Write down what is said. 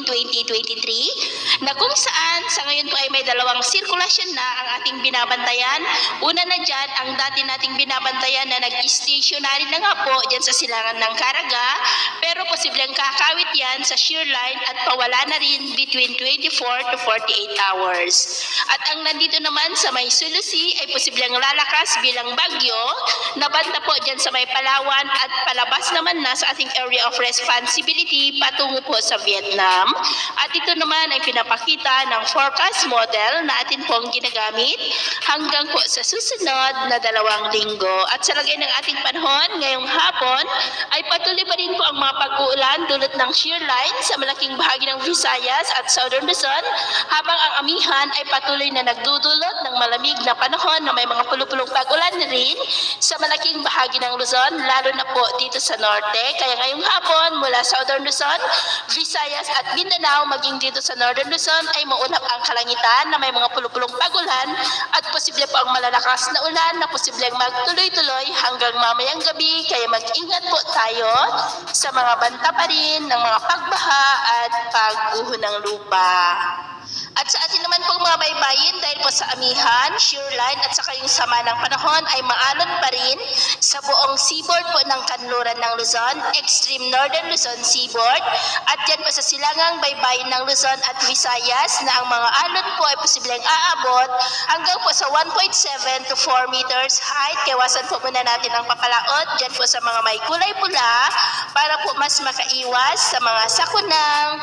spring 2023 na kung saan sa ngayon po ay may dalawang sirkulasyon na ang ating binabantayan. Una na dyan, ang dati nating binabantayan na nag-stationary na nga po dyan sa silangan ng Caraga, pero posibleng kakawit yan sa shear line at pawala na rin between 24 to 48 hours. At ang nandito naman sa may Sulusi ay posibleng lalakas bilang bagyo na banda po dyan sa may Palawan at palabas naman na sa ating area of responsibility patungo po sa Vietnam. At ito naman ay pinapakita ng forecast model na atin pong ginagamit hanggang po sa susunod na 2 linggo. At sa lagay ng ating panahon ngayong hapon ay patuloy pa rin po ang mga pag-uulan dulot ng shear line sa malaking bahagi ng Visayas at Southern Luzon, habang ang amihan ay patuloy na nagdudulot ng malamig na panahon na may mga pulupulong pag-ulan rin sa malaking bahagi ng Luzon, lalo na po dito sa norte. Kaya ngayong hapon mula Southern Luzon, Visayas at Mindanao maging dito sa Northern Luzon ay maulap ang kalangitan na may mga pulupulong pag-ulan at posible po ang malalakas na ulan na posibleng magtuloy-tuloy hanggang mamayang gabi. Kaya mag-ingat po tayo sa mga banta pa rin ng mga pagbaha at pagguho ng lupa. At sa atin naman pong mga baybayin, dahil po sa amihan, shear line at saka yung sama ng panahon ay maalon pa rin sa buong seaboard po ng kanluran ng Luzon, extreme northern Luzon seaboard, at dyan po sa silangang baybayin ng Luzon at Visayas na ang mga alon po ay posibleng aabot hanggang po sa 1.7 to 4 meters height. Kawasan po muna natin ang papalaot dyan po sa mga may kulay pula para po mas makaiwas sa mga sakunang